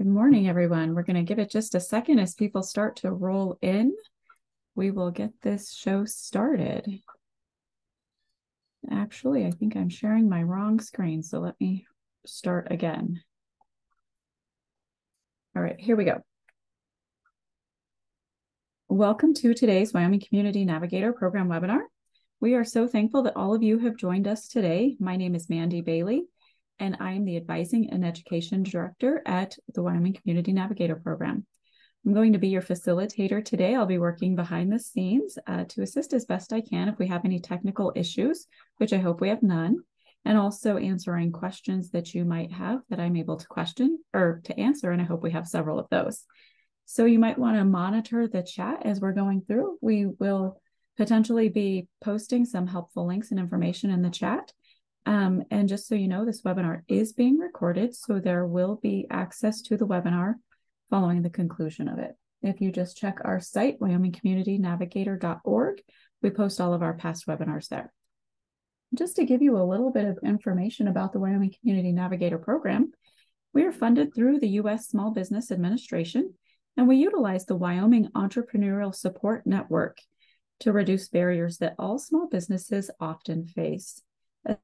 Good morning, everyone. We're going to give it just a second as people start to roll in. We will get this show started. Actually, I think I'm sharing my wrong screen, so let me start again. All right, here we go. Welcome to today's Wyoming Community Navigator Program webinar. We are so thankful that all of you have joined us today. My name is Mandy Bailey, and I am the Advising and Education Director at the Wyoming Community Navigator Program. I'm going to be your facilitator today. I'll be working behind the scenes to assist as best I can if we have any technical issues, which I hope we have none, and also answering questions that you might have that I'm able to answer, and I hope we have several of those. So you might want to monitor the chat as we're going through. We will potentially be posting some helpful links and information in the chat. And just so you know, this webinar is being recorded, so there will be access to the webinar following the conclusion of it. If you just check our site, wyomingcommunitynavigator.org, we post all of our past webinars there. Just to give you a little bit of information about the Wyoming Community Navigator program, we are funded through the U.S. Small Business Administration, and we utilize the Wyoming Entrepreneurial Support Network to reduce barriers that all small businesses often face,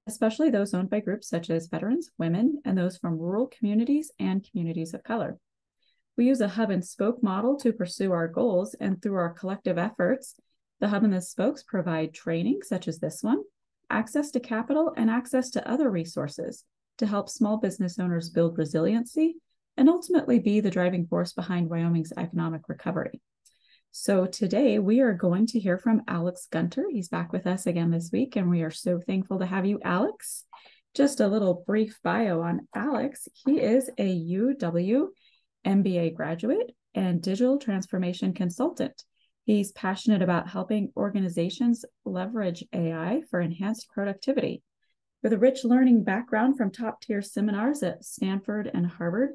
especially those owned by groups such as veterans, women, and those from rural communities and communities of color. We use a hub and spoke model to pursue our goals, and through our collective efforts, the hub and the spokes provide training such as this one, access to capital, and access to other resources to help small business owners build resiliency and ultimately be the driving force behind Wyoming's economic recovery. So today we are going to hear from Alex Gunter. He's back with us again this week, and we are so thankful to have you, Alex. Just a little brief bio on Alex. He is a UW MBA graduate and digital transformation consultant. He's passionate about helping organizations leverage AI for enhanced productivity. With a rich learning background from top-tier seminars at Stanford and Harvard,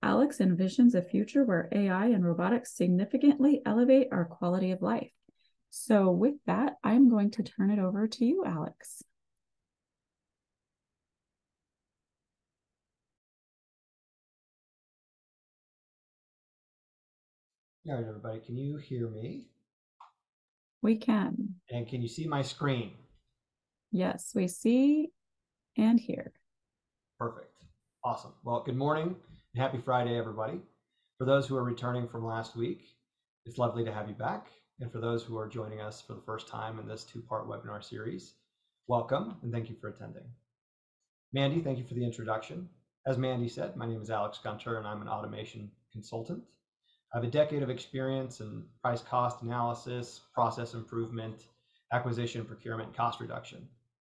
Alex envisions a future where AI and robotics significantly elevate our quality of life. So with that, I'm going to turn it over to you, Alex. All right, everybody, can you hear me? We can. And can you see my screen? Yes, we see and hear. Perfect. Awesome. Well, good morning and happy Friday, everybody. For those who are returning from last week, it's lovely to have you back. And for those who are joining us for the first time in this two-part webinar series, welcome and thank you for attending. Mandy, thank you for the introduction. As Mandy said, my name is Alex Gunter and I'm an automation consultant. I have a decade of experience in price cost analysis, process improvement, acquisition, procurement, and cost reduction.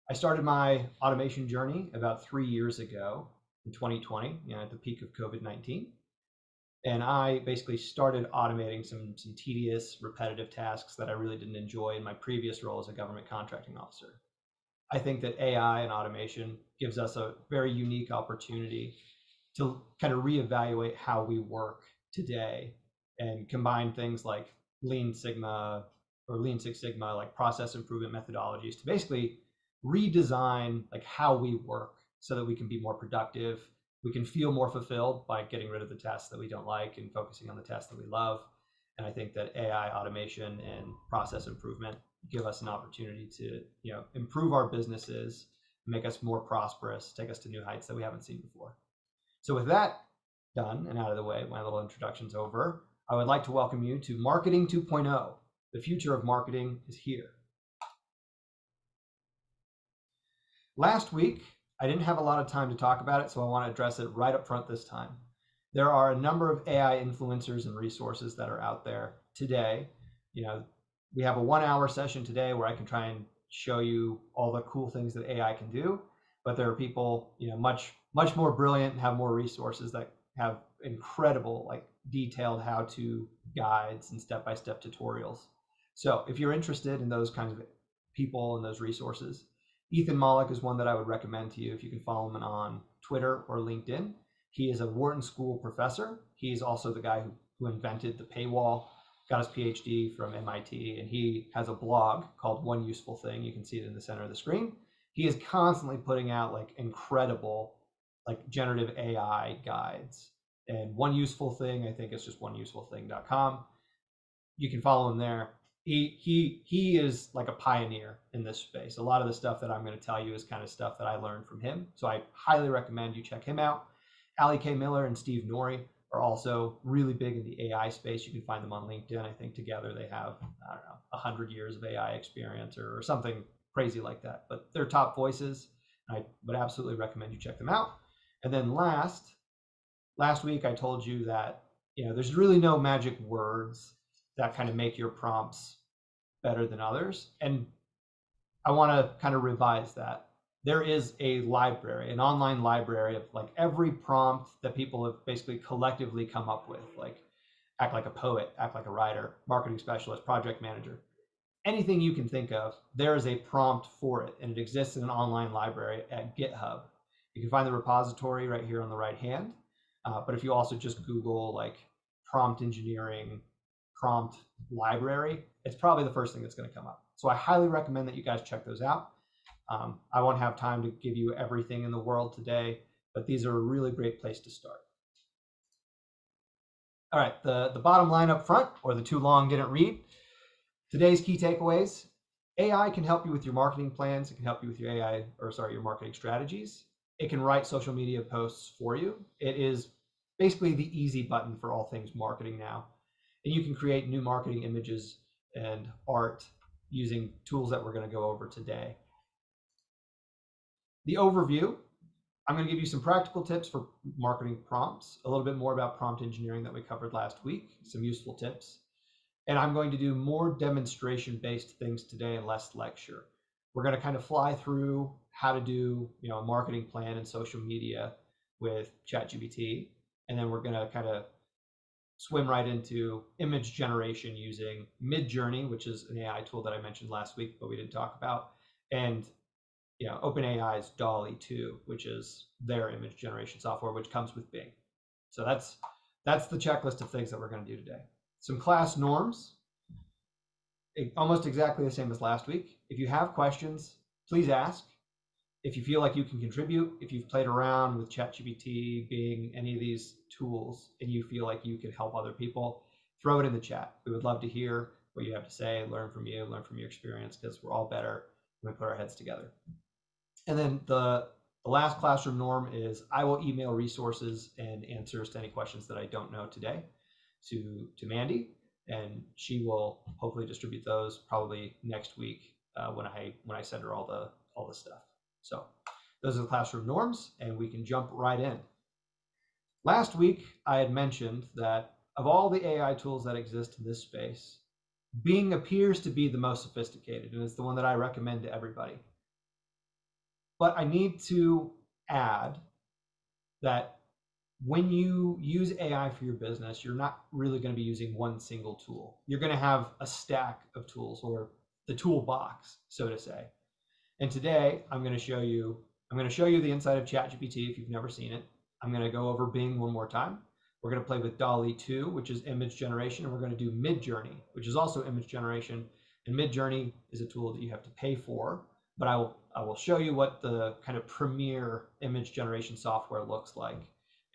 I started my automation journey about 3 years ago in 2020, at the peak of COVID-19. And I basically started automating some tedious, repetitive tasks that I really didn't enjoy in my previous role as a government contracting officer. I think that AI and automation gives us a very unique opportunity to kind of reevaluate how we work today and combine things like Lean Sigma or Lean Six Sigma, like process improvement methodologies, to basically redesign like how we work so that we can be more productive. We can feel more fulfilled by getting rid of the tasks that we don't like and focusing on the tasks that we love. And I think that AI, automation, and process improvement give us an opportunity to, improve our businesses, make us more prosperous, take us to new heights that we haven't seen before. So with that done and out of the way, my little introduction's over, I would like to welcome you to Marketing 2.0. The future of marketing is here. Last week, I didn't have a lot of time to talk about it, so I want to address it right up front this time. There are a number of AI influencers and resources that are out there today. We have a 1-hour session today where I can try and show you all the cool things that AI can do, but there are people, much more brilliant and have more resources that have incredible, detailed how-to guides and step-by-step tutorials. So if you're interested in those kinds of people and those resources, Ethan Mollick is one that I would recommend to you if you can follow him on Twitter or LinkedIn. He is a Wharton School professor. He's also the guy who invented the paywall, got his PhD from MIT, and he has a blog called One Useful Thing. You can see it in the center of the screen. He is constantly putting out incredible generative AI guides. And One Useful Thing, I think it's just oneusefulthing.com. You can follow him there. He is like a pioneer in this space. A lot of the stuff that I'm going to tell you is kind of stuff that I learned from him. So I highly recommend you check him out. Ali K. Miller and Steve Norrie are also really big in the AI space. You can find them on LinkedIn. I think together they have, I don't know, 100 years of AI experience or something crazy like that. But they're top voices. I would absolutely recommend you check them out. And then last week I told you that there's really no magic words that kind of make your prompts better than others. And I want to kind of revise that. There is a library, an online library of like every prompt that people have basically collectively come up with, like act like a poet, act like a writer, marketing specialist, project manager. Anything you can think of, there is a prompt for it, and it exists in an online library at GitHub. You can find the repository right here on the right hand. But if you also just Google like prompt engineering, prompt library, it's probably the first thing that's going to come up. So I highly recommend that you guys check those out. I won't have time to give you everything in the world today, but these are a really great place to start. All right, the bottom line up front, or the too long didn't read. Today's key takeaways: AI can help you with your marketing plans. It can help you with your your marketing strategies. It can write social media posts for you. It is basically the easy button for all things marketing now. And you can create new marketing images and art using tools that we're going to go over today. The overview: I'm going to give you some practical tips for marketing prompts, a little bit more about prompt engineering that we covered last week, some useful tips. And I'm going to do more demonstration-based things today and less lecture. We're going to kind of fly through how to do a marketing plan and social media with ChatGPT. And then we're going to kind of swim right into image generation using Midjourney, which is an AI tool that I mentioned last week, but we didn't talk about. And OpenAI's DALL-E 2, which is their image generation software, which comes with Bing. So that's the checklist of things that we're going to do today. Some class norms, almost exactly the same as last week. If you have questions, please ask. If you feel like you can contribute, if you've played around with ChatGPT, Bing, any of these tools, and you feel like you can help other people, throw it in the chat. We would love to hear what you have to say, learn from you, learn from your experience, because we're all better when we put our heads together. And then the last classroom norm is I will email resources and answers to any questions that I don't know today to Mandy, and she will hopefully distribute those probably next week when I send her all the stuff. So those are the classroom norms, and we can jump right in. Last week, I had mentioned that of all the AI tools that exist in this space, Bing appears to be the most sophisticated, and it's the one that I recommend to everybody. But I need to add that when you use AI for your business, you're not really going to be using one single tool. You're going to have a stack of tools, or the toolbox, so to say. And today I'm going to show you the inside of ChatGPT if you've never seen it. I'm going to go over Bing one more time. We're going to play with DALL-E 2, which is image generation, and we're going to do Midjourney, which is also image generation. And Midjourney is a tool that you have to pay for, but I will show you what the kind of premier image generation software looks like,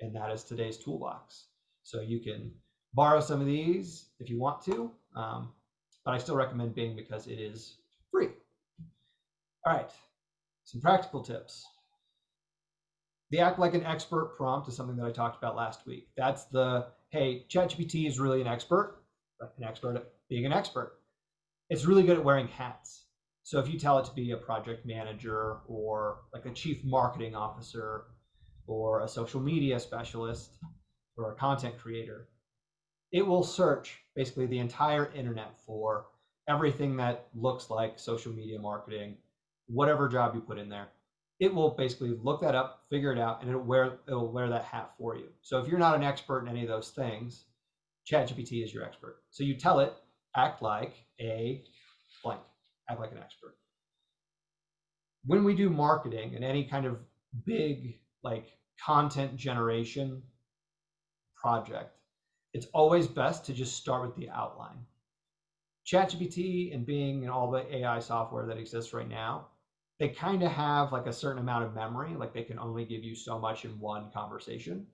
and that is today's toolbox. So you can borrow some of these if you want to, but I still recommend Bing because it is free. All right, some practical tips. The act like an expert prompt is something that I talked about last week. That's hey, ChatGPT is really an expert at being an expert. It's really good at wearing hats. So if you tell it to be a project manager, or like a chief marketing officer, or a social media specialist, or a content creator, it will search basically the entire internet for everything that looks like social media marketing, whatever job you put in there. It will basically look that up, figure it out, and it'll wear that hat for you. So if you're not an expert in any of those things, ChatGPT is your expert. So you tell it, act like a blank, act like an expert. When we do marketing and any kind of big like content generation project, it's always best to just start with the outline. ChatGPT and Bing and all the AI software that exists right now, they kind of have like a certain amount of memory, like they can only give you so much in one conversation.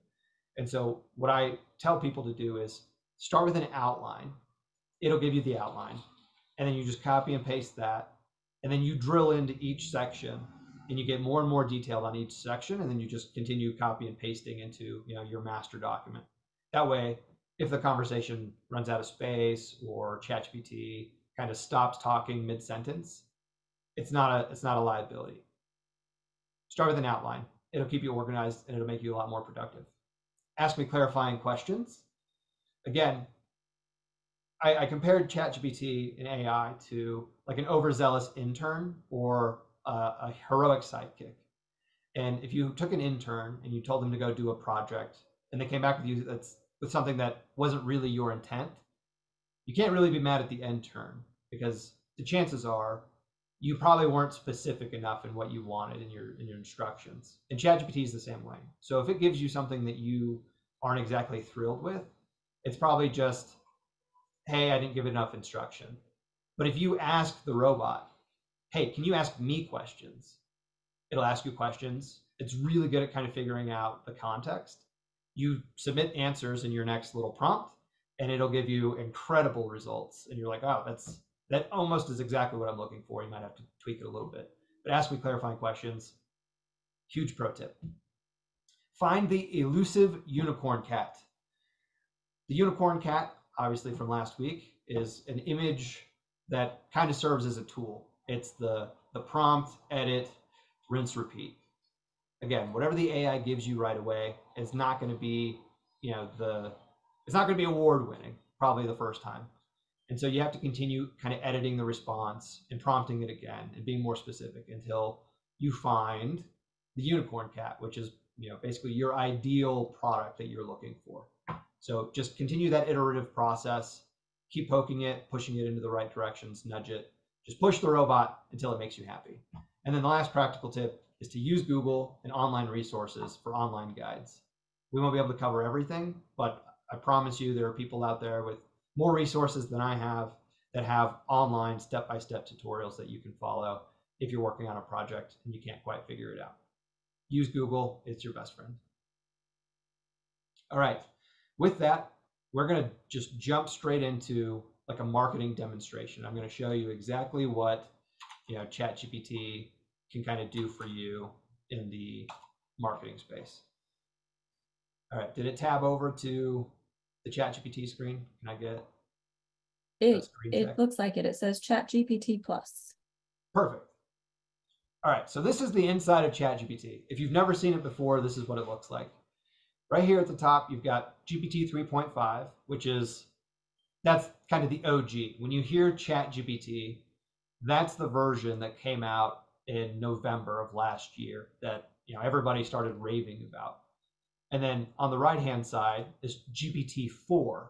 And so what I tell people to do is start with an outline. It'll give you the outline. And then you just copy and paste that. And then you drill into each section and you get more and more detailed on each section. And then you just continue copy and pasting into your master document. That way, if the conversation runs out of space or ChatGPT kind of stops talking mid-sentence, it's not a liability. Start with an outline. It'll keep you organized and it'll make you a lot more productive. Ask me clarifying questions. Again, I compared ChatGPT and AI to like an overzealous intern or a heroic sidekick. And if you took an intern and you told them to go do a project and they came back with you with something that wasn't really your intent, you can't really be mad at the intern because the chances are you probably weren't specific enough in what you wanted in your instructions. And ChatGPT is the same way. So if it gives you something that you aren't exactly thrilled with, it's probably just, hey, I didn't give enough instruction. But if you ask the robot, hey, can you ask me questions? It'll ask you questions. It's really good at kind of figuring out the context. You submit answers in your next little prompt, and it'll give you incredible results. And you're like, oh, that almost is exactly what I'm looking for. You might have to tweak it a little bit. But ask me clarifying questions. Huge pro tip. Find the elusive unicorn cat. The unicorn cat, obviously from last week, is an image that kind of serves as a tool. It's the prompt, edit, rinse, repeat. Again, whatever the AI gives you right away is not going to be, it's not going to be award winning probably the first time. And so you have to continue kind of editing the response and prompting it again and being more specific until you find the unicorn cat, which is basically your ideal product that you're looking for. So just continue that iterative process, keep poking it, pushing it into the right directions, nudge it, just push the robot until it makes you happy. And then the last practical tip is to use Google and online resources for online guides. We won't be able to cover everything, but I promise you there are people out there with more resources than I have that have online step-by-step tutorials that you can follow if you're working on a project and you can't quite figure it out. Use Google, it's your best friend. All right, with that, we're gonna just jump straight into like a marketing demonstration. I'm gonna show you exactly what ChatGPT can kind of do for you in the marketing space. All right, did it tab over to the ChatGPT screen? Can I get a screen check? It looks like it. It says ChatGPT Plus. Perfect. All right, so this is the inside of ChatGPT. If you've never seen it before, this is what it looks like. Right here at the top, you've got GPT 3.5, that's kind of the OG. When you hear ChatGPT, that's the version that came out in November of last year that everybody started raving about. And then on the right-hand side is GPT-4.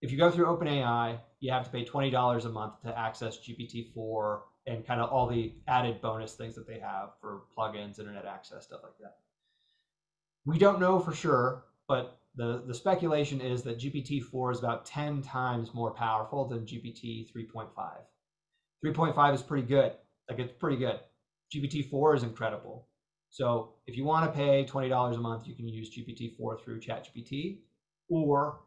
If you go through OpenAI, you have to pay $20 a month to access GPT-4 and kind of all the added bonus things that they have for plugins, internet access, stuff like that. We don't know for sure, but the speculation is that GPT-4 is about 10 times more powerful than GPT 3.5. 3.5 is pretty good. Like, it's pretty good. GPT-4 is incredible. So if you want to pay $20 a month, you can use GPT-4 through ChatGPT, or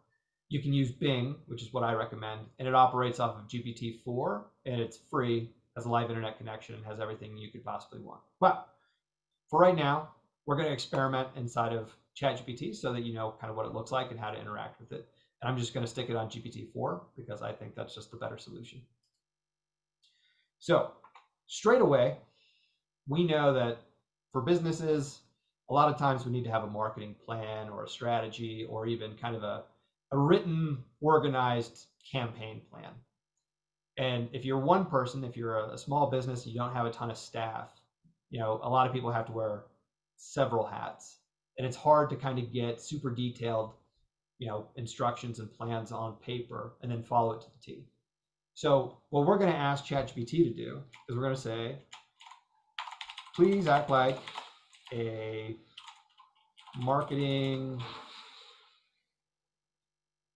you can use Bing, which is what I recommend, and it operates off of GPT-4, and it's free, has a live internet connection, and has everything you could possibly want. But for right now, we're going to experiment inside of ChatGPT so that you know kind of what it looks like and how to interact with it. And I'm just going to stick it on GPT-4 because I think that's just the better solution. So straight away, we know that for businesses, a lot of times we need to have a marketing plan or a strategy or even kind of a written, organized campaign plan. And if you're one person, if you're a small business, you don't have a ton of staff, a lot of people have to wear several hats. And it's hard to kind of get super detailed, instructions and plans on paper and then follow it to the T. So what we're going to ask ChatGPT to do is we're going to say, please act like a marketing,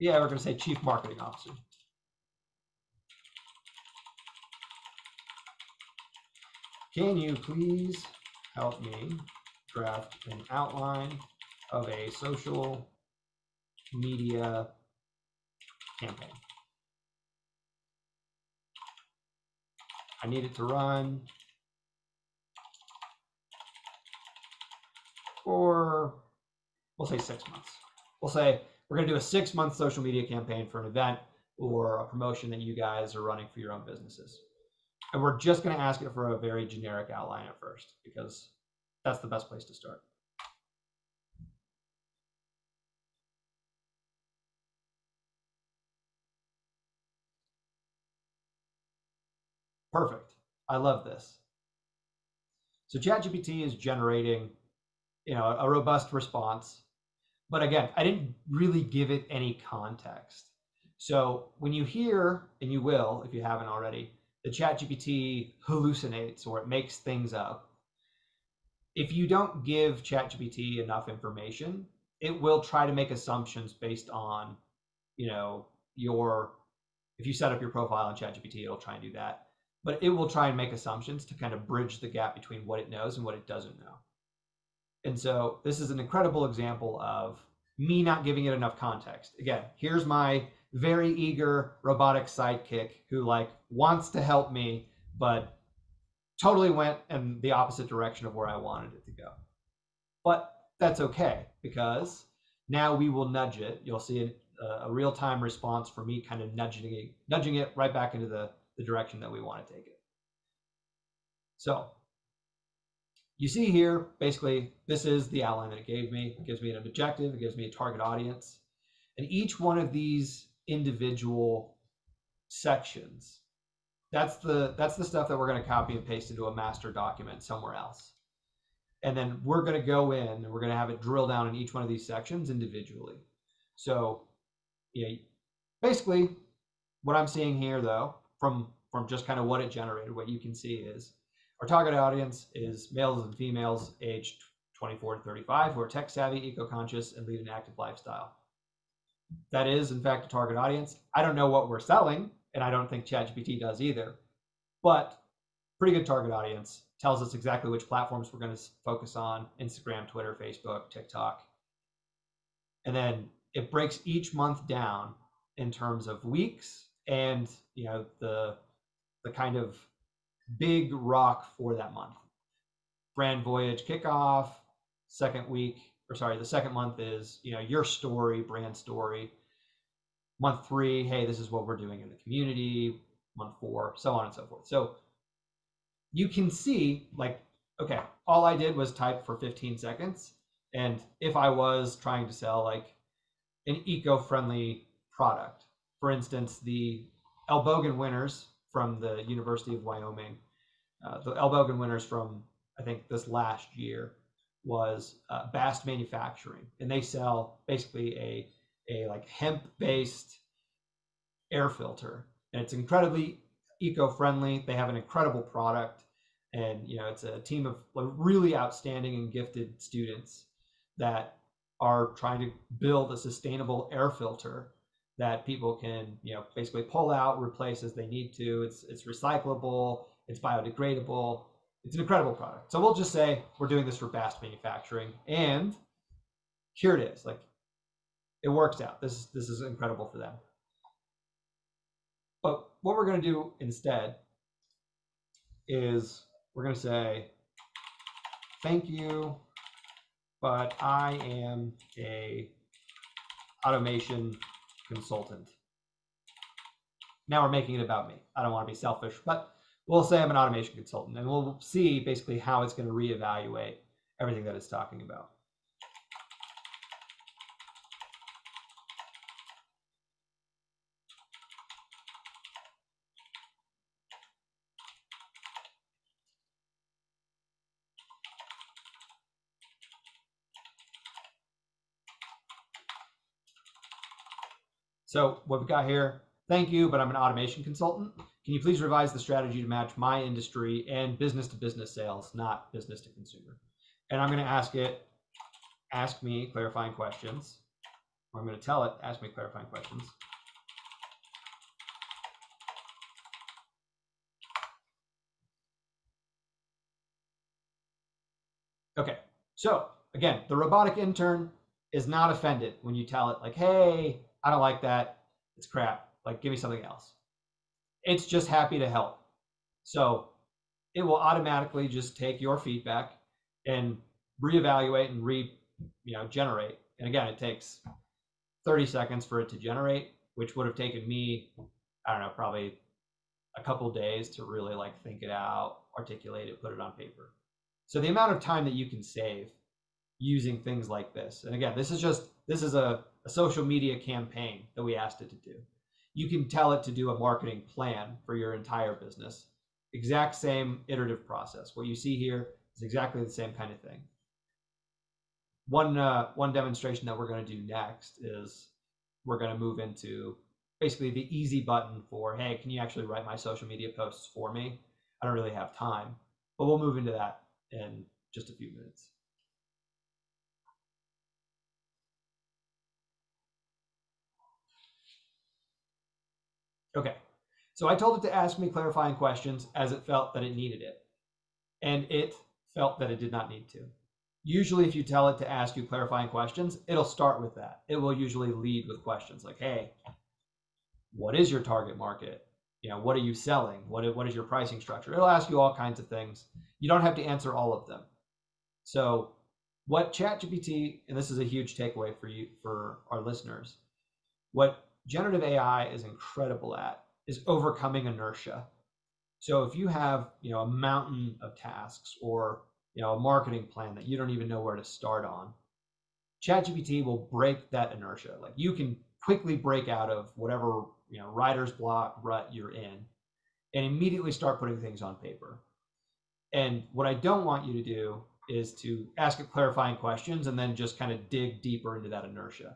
we're going to say chief marketing officer. Can you please help me draft an outline of a social media campaign. I need it to run for, we'll say 6 months. We'll say we're going to do a 6-month social media campaign for an event or a promotion that you guys are running for your own businesses. And we're just going to ask it for a very generic outline at first, because that's the best place to start. Perfect. I love this. So ChatGPT is generating, a robust response. But again, I didn't really give it any context. So when you hear, and you will if you haven't already, the ChatGPT hallucinates or it makes things up, if you don't give ChatGPT enough information, it will try to make assumptions based on, if you set up your profile on ChatGPT, it'll try and do that. But it will try and make assumptions to kind of bridge the gap between what it knows and what it doesn't know. And so this is an incredible example of me not giving it enough context. Again, here's my very eager robotic sidekick who wants to help me, but totally went in the opposite direction of where I wanted it to go. But that's okay, because now we will nudge it. You'll see a real-time response for me kind of nudging it right back into the direction that we want to take it. So you see here, basically, this is the outline that it gave me. It gives me an objective, it gives me a target audience. And each one of these individual sections, that's the stuff that we're going to copy and paste into a master document somewhere else. And then we're going to go in and we're going to have it drill down in each one of these sections individually. So basically what I'm seeing here, though, from just kind of what it generated, what you can see is our target audience is males and females aged 24 to 35 who are tech savvy, eco-conscious, and lead an active lifestyle. That is, in fact, a target audience. I don't know what we're selling, and I don't think ChatGPT does either, but pretty good target audience. Tells us exactly which platforms we're going to focus on: Instagram, Twitter, Facebook, TikTok. And then it breaks each month down in terms of weeks and the kind of big rock for that month. Brand voyage kickoff, the second month is your story, brand story. Month 3, hey, this is what we're doing in the community. Month 4, so on and so forth. So you can see, okay, all I did was type for 15 seconds. And if I was trying to sell an eco-friendly product, for instance, the Elbogen winners from the University of Wyoming, the Elbogen winners from, I think, this last year was Bast Manufacturing. And they sell basically a hemp-based air filter. And it's incredibly eco-friendly. They have an incredible product, and it's a team of really outstanding and gifted students that are trying to build a sustainable air filter that people can basically pull out, replace as they need to. It's recyclable, it's biodegradable, it's an incredible product. So we'll just say we're doing this for Bast Manufacturing, and here it is. It works out. This is incredible for them. But what we're going to do instead is we're going to say, thank you, but I am a automation consultant. Now we're making it about me. I don't want to be selfish, but we'll say I'm an automation consultant, and we'll see basically how it's going to reevaluate everything that it's talking about. So what we've got here, thank you, but I'm an automation consultant. Can you please revise the strategy to match my industry and business-to-business sales, not business-to-consumer? And I'm going to ask it, ask me clarifying questions. Or I'm going to tell it, ask me clarifying questions. Okay, so again, the robotic intern is not offended when you tell it like, hey, I don't like that. It's crap. Like, give me something else. It's just happy to help. So it will automatically just take your feedback and reevaluate and generate. And again, it takes 30 seconds for it to generate, which would have taken me, I don't know, probably a couple days to really like think it out, articulate it, put it on paper. So the amount of time that you can save using things like this, and again, this is a social media campaign that we asked it to do. You can tell it to do a marketing plan for your entire business. Exact same iterative process. What you see here is exactly the same kind of thing. One demonstration that we're going to do next is we're going to move into basically the easy button for, hey, can you actually write my social media posts for me? I don't really have time, but we'll move into that in just a few minutes. Okay, so I told it to ask me clarifying questions as it felt that it needed it, and it felt that it did not need to. Usually if you tell it to ask you clarifying questions, it'll start with that. It will usually lead with questions like, hey, what is your target market? What are you selling? What is your pricing structure? It'll ask you all kinds of things. You don't have to answer all of them. So what ChatGPT, and this is a huge takeaway for our listeners, what generative AI is incredible at is overcoming inertia. So if you have, a mountain of tasks or, a marketing plan that you don't even know where to start on, ChatGPT will break that inertia. Like, you can quickly break out of whatever, writer's block rut you're in and immediately start putting things on paper. And what I don't want you to do is to ask it clarifying questions and then just kind of dig deeper into that inertia.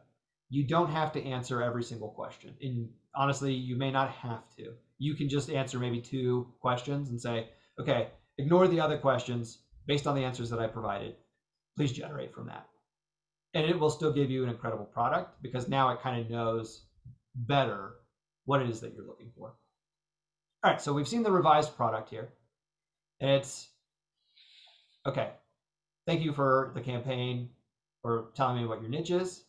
You don't have to answer every single question. And honestly, you may not have to. You can just answer maybe 2 questions and say, okay, ignore the other questions based on the answers that I provided. Please generate from that. And it will still give you an incredible product because now it kind of knows better what it is that you're looking for. All right, so we've seen the revised product here. And it's, okay, thank you for the campaign or telling me what your niche is.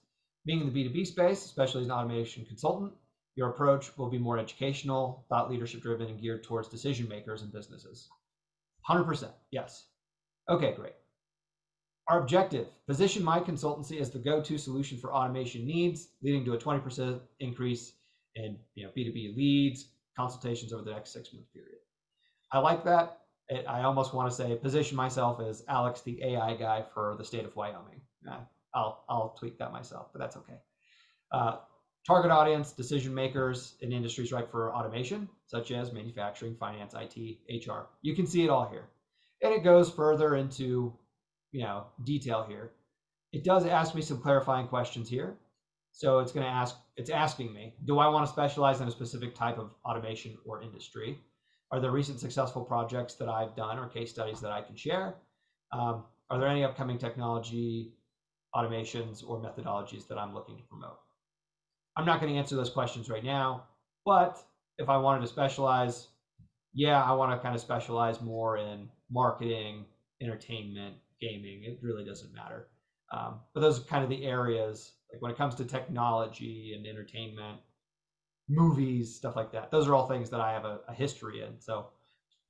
Being in the B2B space, especially as an automation consultant, your approach will be more educational, thought leadership driven, and geared towards decision makers and businesses. 100%, yes. Okay, great. Our objective, position my consultancy as the go-to solution for automation needs, leading to a 20% increase in B2B leads, consultations over the next 6-month period. I like that. I almost want to say position myself as Alex, the AI guy for the state of Wyoming. I'll tweak that myself, but that's okay. Target audience, decision makers in industries ripe for automation, such as manufacturing, finance, IT, HR. You can see it all here. And it goes further into detail here. It does ask me some clarifying questions here. So it's asking me, do I want to specialize in a specific type of automation or industry? Are there recent successful projects that I've done or case studies that I can share? Are there any upcoming technology automations or methodologies that I'm looking to promote? I'm not going to answer those questions right now, but if I wanted to specialize, I want to kind of specialize more in marketing, entertainment, gaming. It really doesn't matter. But those are kind of the areas, like when it comes to technology and entertainment, movies, stuff like that. Those are all things that I have a history in. So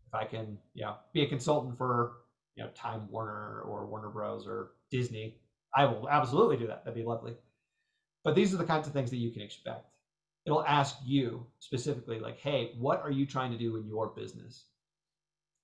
if I can, be a consultant for, Time Warner or Warner Bros. Or Disney, I will absolutely do that. That'd be lovely. But these are the kinds of things that you can expect. It'll ask you specifically like, hey, what are you trying to do in your business?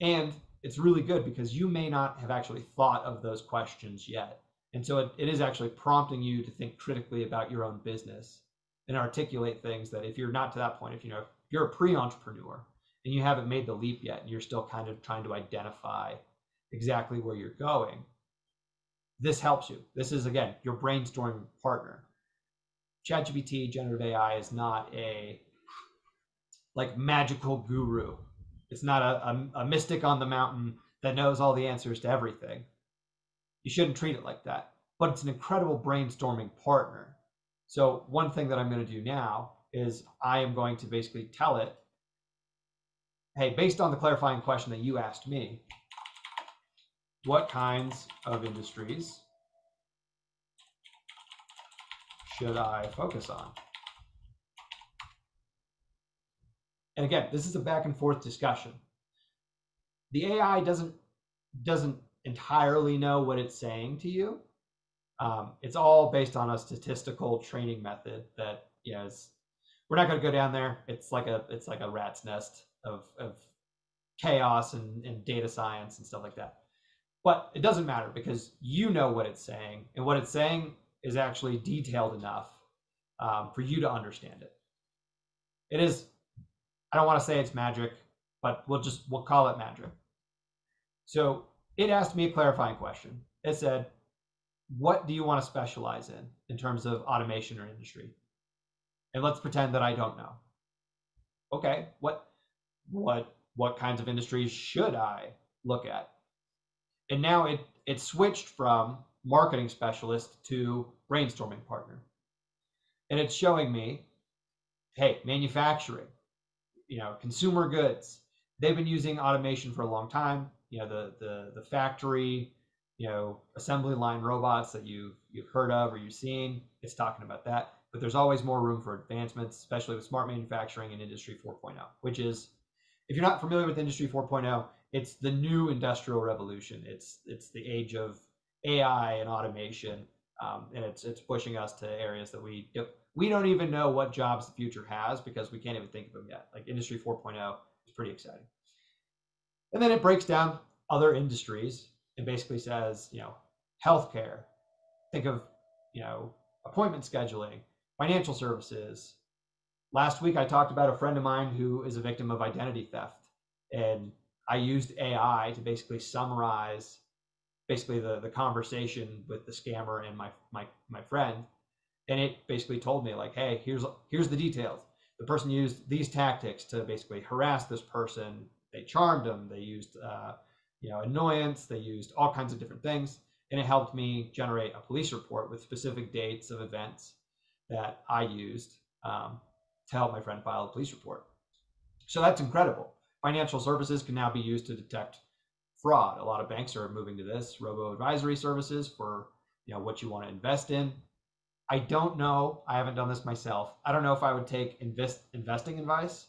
And it's really good because you may not have actually thought of those questions yet. And so it is actually prompting you to think critically about your own business and articulate things that if you're not to that point, if you're a pre-entrepreneur and you haven't made the leap yet and you're still kind of trying to identify exactly where you're going, this helps you. This is, again, your brainstorming partner. ChatGPT, generative AI, is not a magical guru. It's not a mystic on the mountain that knows all the answers to everything. You shouldn't treat it like that. But it's an incredible brainstorming partner. So one thing that I'm going to do now is I am going to basically tell it, hey, based on the clarifying question that you asked me, what kinds of industries should I focus on? And again, this is a back and forth discussion. The AI doesn't entirely know what it's saying to you. It's all based on a statistical training method that, we're not going to go down there. It's like a rat's nest of chaos and data science and stuff like that. But it doesn't matter because you know what it's saying, and what it's saying is actually detailed enough for you to understand it. It is, I don't want to say it's magic, but we'll call it magic. So it asked me a clarifying question. It said, what do you want to specialize in terms of automation or industry? And let's pretend that I don't know. Okay, what kinds of industries should I look at? And now it switched from marketing specialist to brainstorming partner. And it's showing me, hey, manufacturing, consumer goods, they've been using automation for a long time. The factory, assembly line robots that you've heard of or you've seen, it's talking about that. But there's always more room for advancements, especially with smart manufacturing and Industry 4.0, which is, if you're not familiar with Industry 4.0, it's the new industrial revolution. It's the age of AI and automation, and it's pushing us to areas that we don't even know what jobs the future has because we can't even think of them yet. Like Industry 4.0 is pretty exciting. And then it breaks down other industries and basically says, healthcare, think of, appointment scheduling, financial services. Last week, I talked about a friend of mine who is a victim of identity theft. And I used AI to basically summarize the conversation with the scammer and my friend. And it basically told me, like, hey, here's the details. The person used these tactics to basically harass this person. They charmed them. They used, annoyance. They used all kinds of different things. And it helped me generate a police report with specific dates of events that I used to help my friend file a police report. So that's incredible. Financial services can now be used to detect fraud. A lot of banks are moving to this, robo-advisory services for what you want to invest in. I don't know. I haven't done this myself. I don't know if I would take investing advice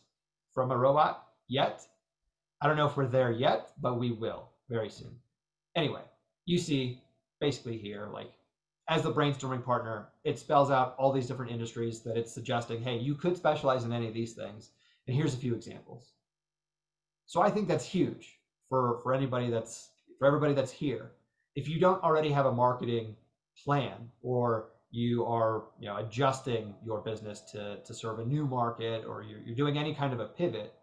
from a robot yet. I don't know if we're there yet, but we will very soon. Anyway, you see basically here, like, as the brainstorming partner, it spells out all these different industries that it's suggesting, hey, you could specialize in any of these things. And here's a few examples. So I think that's huge for everybody that's here. If you don't already have a marketing plan, or you are adjusting your business to serve a new market, or you're doing any kind of a pivot,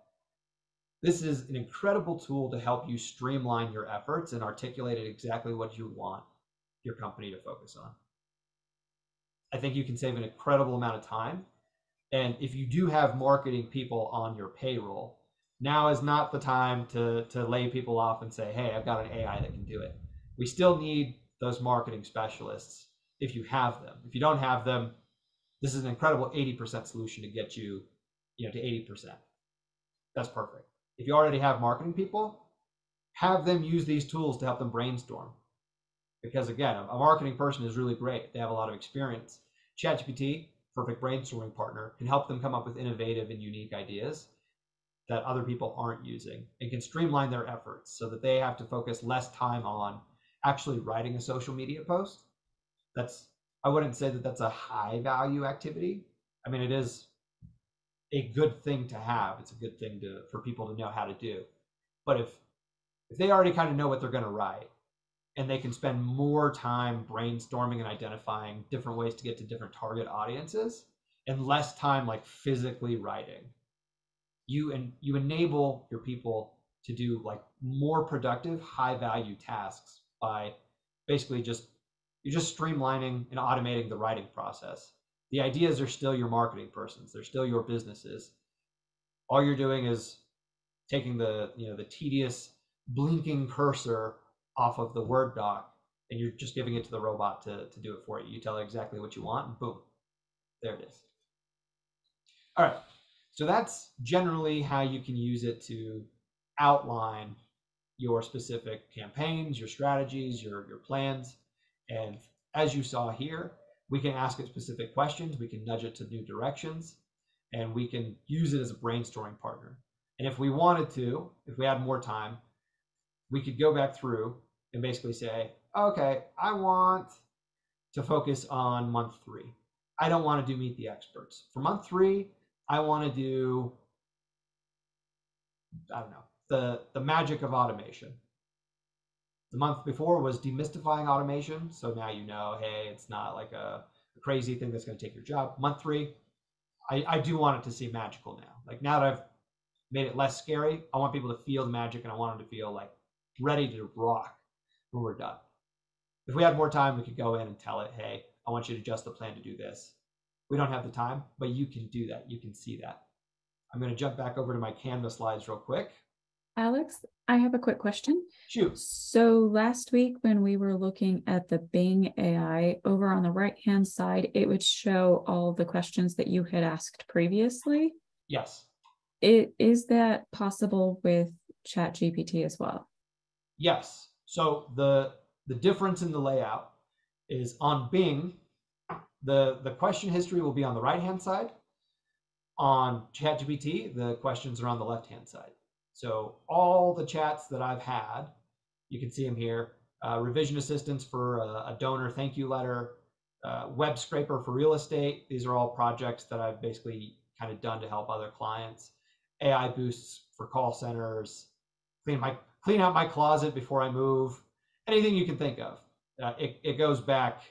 this is an incredible tool to help you streamline your efforts and articulate exactly what you want your company to focus on. I think you can save an incredible amount of time. And if you do have marketing people on your payroll, now is not the time to lay people off and say, hey, I've got an AI that can do it. We still need those marketing specialists if you have them. If you don't have them, this is an incredible 80% solution to get you, to 80%. That's perfect. If you already have marketing people, have them use these tools to help them brainstorm. Because again, a marketing person is really great. They have a lot of experience. ChatGPT, perfect brainstorming partner, can help them come up with innovative and unique ideas that other people aren't using, and can streamline their efforts so that they have to focus less time on actually writing a social media post. I wouldn't say that that's a high value activity. I mean, it is a good thing to have. It's a good thing for people to know how to do. But if they already kind of know what they're going to write, and they can spend more time brainstorming and identifying different ways to get to different target audiences, and less time like physically writing, you enable your people to do like more productive, high value tasks by basically you're just streamlining and automating the writing process. The ideas are still your marketing persons. They're still your businesses. All you're doing is taking the tedious blinking cursor off of the Word doc, and you're just giving it to the robot to do it for you. You tell it exactly what you want, and boom, there it is. All right, so that's generally how you can use it to outline your specific campaigns, your strategies, your plans. And as you saw here, We can ask it specific questions, we can nudge it to new directions, and we can use it as a brainstorming partner. And if we wanted to, if we had more time, we could go back through and basically say, okay, I want to focus on month 3. I don't want to do meet the experts. For month 3, I want to do, I don't know, the magic of automation. The month before was demystifying automation. So now you know, hey, it's not like a crazy thing that's going to take your job. Month 3, I do want it to seem magical now. Like now that I've made it less scary, I want people to feel the magic, and I want them to feel like ready to rock when we're done. If we had more time, we could go in and tell it, hey, I want you to adjust the plan to do this. We don't have the time, but you can do that. You can see that. I'm going to jump back over to my Canva slides real quick. Alex, I have a quick question. Shoot. So last week when we were looking at the Bing AI, over on the right-hand side, it would show all the questions that you had asked previously. Yes. Is that possible with ChatGPT as well? Yes. So the difference in the layout is on Bing, the question history will be on the right-hand side. On ChatGPT, the questions are on the left-hand side. So all the chats that I've had, you can see them here. Revision assistance for a donor thank you letter, web scraper for real estate. These are all projects that I've basically kind of done to help other clients. AI boosts for call centers, clean out my closet before I move. Anything you can think of. It goes back,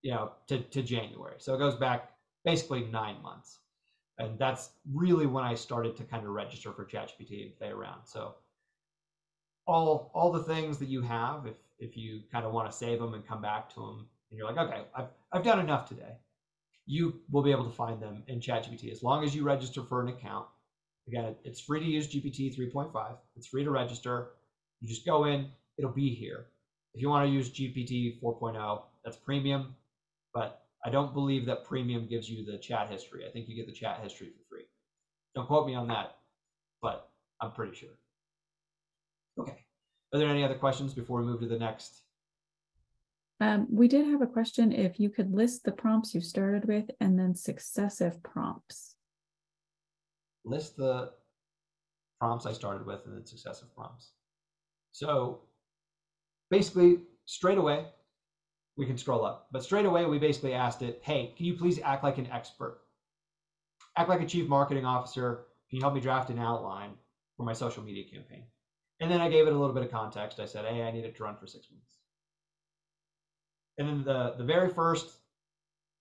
to January. So it goes back basically 9 months. And that's really when I started to kind of register for ChatGPT and play around. So all the things that you have, if you kind of want to save them and come back to them, and you're like, okay, I've done enough today, you will be able to find them in ChatGPT as long as you register for an account. Again, it's free to use GPT 3.5. It's free to register. You just go in, it'll be here. If you want to use GPT 4.0, that's premium, but I don't believe that premium gives you the chat history. I think you get the chat history for free. Don't quote me on that, but I'm pretty sure. Okay. Are there any other questions before we move to the next? We did have a question if you could list the prompts you started with and then successive prompts. List the prompts I started with and then successive prompts. So basically, straight away, we can scroll up, but straight away we basically asked it, hey, can you please act like an expert? Act like a chief marketing officer. Can you help me draft an outline for my social media campaign? And then I gave it a little bit of context. I said, hey, I need it to run for 6 months. And then the very first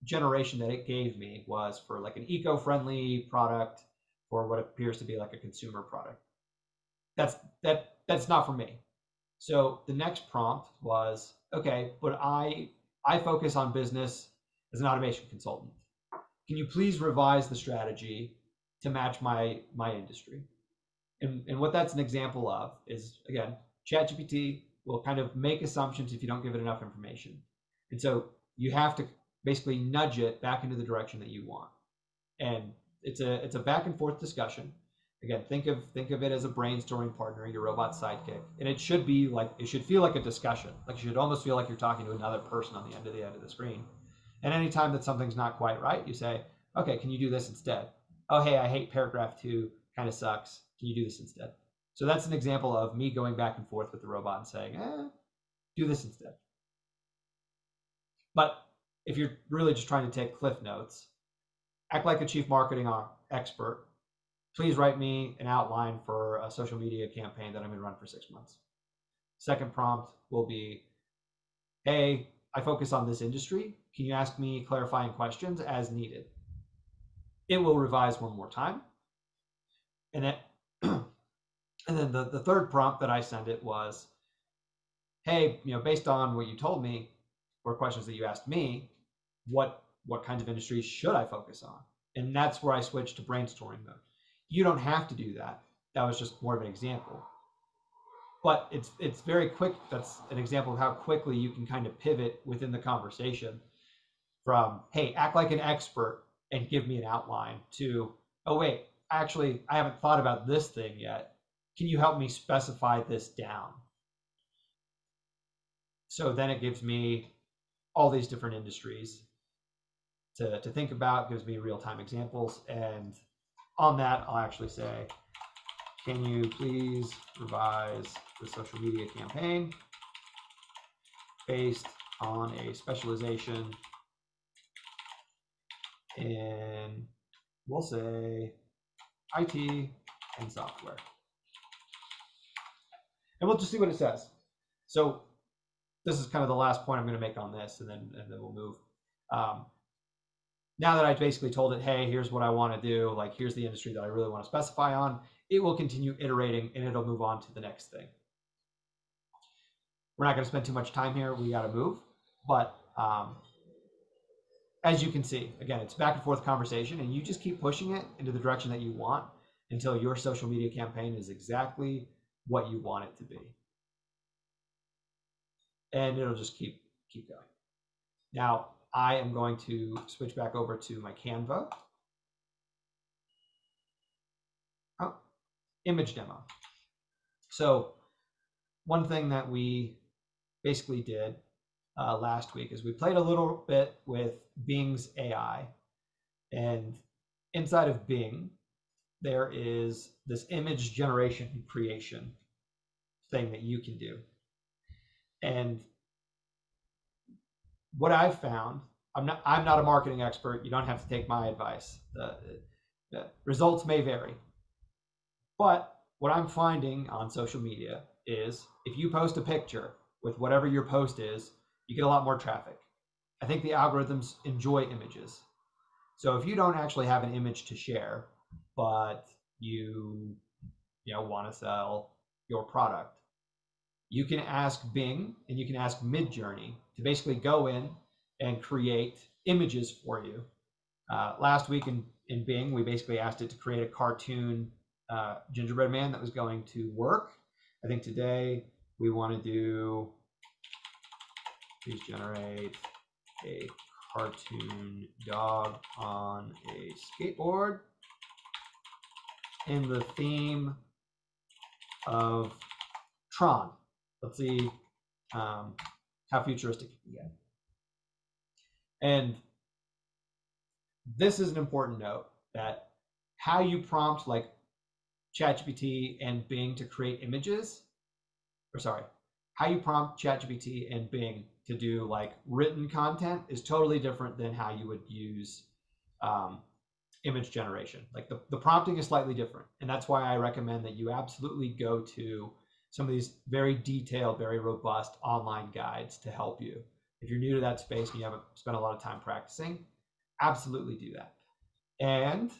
generation that it gave me was for like an eco-friendly product or what appears to be like a consumer product. That's not for me. So the next prompt was, okay, but I focus on business as an automation consultant. Can you please revise the strategy to match my industry? And what that's an example of is, again, ChatGPT will kind of make assumptions if you don't give it enough information. And so you have to basically nudge it back into the direction that you want. And it's a back and forth discussion. Again, think of it as a brainstorming partner, your robot sidekick. And it should feel like a discussion. Like you should almost feel like you're talking to another person on the end of the screen. And anytime that something's not quite right, you say, okay, can you do this instead? Oh, hey, I hate paragraph 2, kind of sucks. Can you do this instead? So that's an example of me going back and forth with the robot and saying, do this instead. But if you're really just trying to take cliff notes, act like a chief marketing expert. Please write me an outline for a social media campaign that I'm going to run for 6 months. Second prompt will be, hey, I focus on this industry. Can you ask me clarifying questions as needed? It will revise one more time. And then the third prompt that I sent it was, hey, based on what you told me or questions that you asked me, what kinds of industries should I focus on? And that's where I switched to brainstorming mode. You don't have to do that. That was just more of an example. But it's very quick. That's an example of how quickly you can kind of pivot within the conversation from, hey, act like an expert and give me an outline, to, oh, wait, actually, I haven't thought about this thing yet. Can you help me specify this down? So then it gives me all these different industries to think about, gives me real-time examples. And on that, I'll actually say, can you please revise the social media campaign based on a specialization in, we'll say, IT and software. And we'll just see what it says. So this is kind of the last point I'm going to make on this, and then we'll move. Now that I basically told it, hey, here's what I want to do, like here's the industry that I really want to specify on, it will continue iterating and it'll move on to the next thing. We're not going to spend too much time here. We got to move. But as you can see, again, it's back and forth conversation, and you just keep pushing it into the direction that you want until your social media campaign is exactly what you want it to be. And it'll just keep going. Now, I am going to switch back over to my Canva. Oh, image demo. So one thing that we basically did last week is we played a little bit with Bing's AI. And inside of Bing, there is this image generation and creation thing that you can do. And what I've found, I'm not a marketing expert. You don't have to take my advice. The results may vary. But what I'm finding on social media is if you post a picture with whatever your post is, you get a lot more traffic. I think the algorithms enjoy images. So if you don't actually have an image to share, but you want to sell your product, you can ask Bing and you can ask Midjourney to basically go in and create images for you. Last week in Bing, we basically asked it to create a cartoon gingerbread man that was going to work. I think today we want to do, please generate a cartoon dog on a skateboard in the theme of Tron. Let's see how futuristic it can get. And this is an important note, that how you prompt like ChatGPT and Bing to create images, how you prompt ChatGPT and Bing to do like written content is totally different than how you would use image generation. Like the prompting is slightly different. And that's why I recommend that you absolutely go to some of these very detailed, very robust online guides to help you. If you're new to that space and you haven't spent a lot of time practicing, absolutely do that. And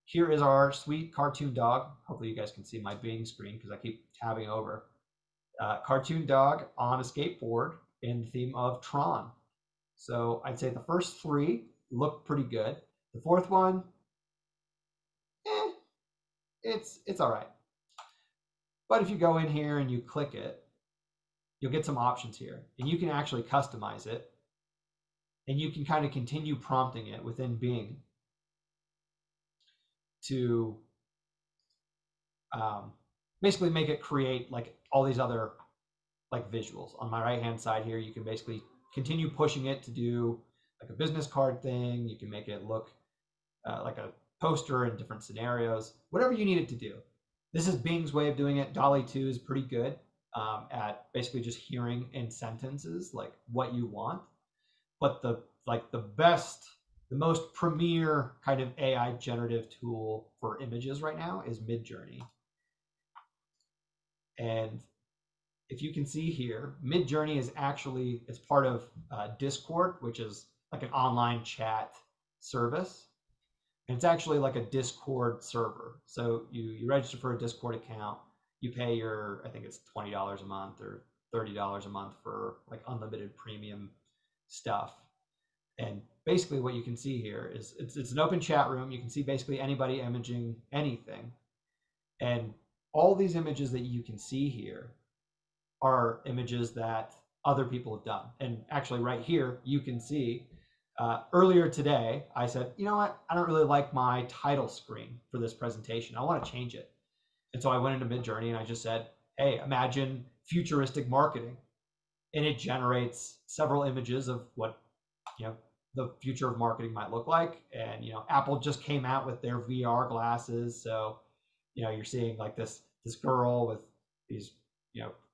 here is our sweet cartoon dog. Hopefully you guys can see my Bing screen because I keep tabbing over. Cartoon dog on a skateboard in the theme of Tron. So I'd say the first three look pretty good. The fourth one, it's all right. But if you go in here and you click it, you'll get some options here, and you can actually customize it, and you can kind of continue prompting it within Bing to basically make it create like all these other like visuals. On my right hand side here, you can basically continue pushing it to do like a business card thing. You can make it look like a poster in different scenarios, whatever you need it to do. This is Bing's way of doing it. DALL-E 2 is pretty good at basically just hearing in sentences like what you want. But the most premier kind of AI generative tool for images right now is Midjourney. And if you can see here, Midjourney is actually, it's part of Discord, which is like an online chat service. And it's actually like a Discord server. So you register for a Discord account, you pay your, I think it's $20 a month or $30 a month for like unlimited premium stuff. And basically what you can see here is it's an open chat room. You can see basically anybody imaging anything. And all these images that you can see here are images that other people have done. And actually right here, you can see earlier today, I said, you know what? I don't really like my title screen for this presentation. I want to change it. And so I went into Midjourney and I just said, hey, imagine futuristic marketing. and it generates several images of what, the future of marketing might look like. And, Apple just came out with their VR glasses. So, you're seeing like this girl with these,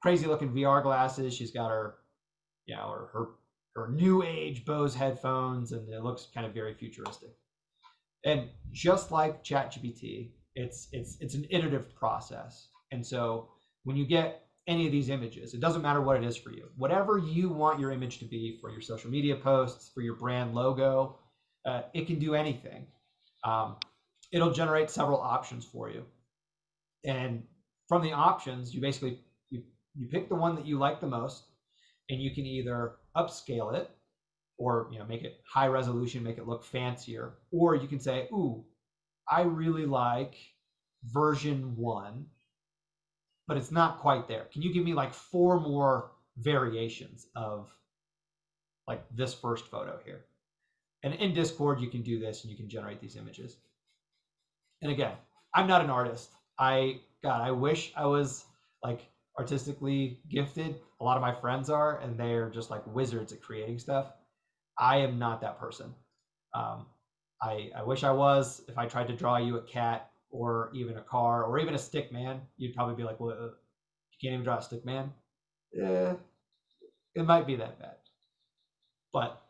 crazy looking VR glasses. She's got her, her new age Bose headphones, and it looks kind of very futuristic. And just like ChatGPT, it's an iterative process. And so when you get any of these images, it doesn't matter what it is for you. Whatever you want your image to be for your social media posts, for your brand logo, it can do anything. It'll generate several options for you. And from the options, you basically you pick the one that you like the most, and you can either upscale it, or make it high resolution, make it look fancier, or you can say, ooh, I really like version 1, but it's not quite there. Can you give me like 4 more variations of like this first photo here? And in Discord, you can do this and you can generate these images. And again, I'm not an artist. I wish I was like artistically gifted. A lot of my friends are, and they're just like wizards at creating stuff. I am not that person. I wish I was. If I tried to draw you a cat or even a car or even a stick man, you'd probably be like, well, you can't even draw a stick man? It might be that bad. But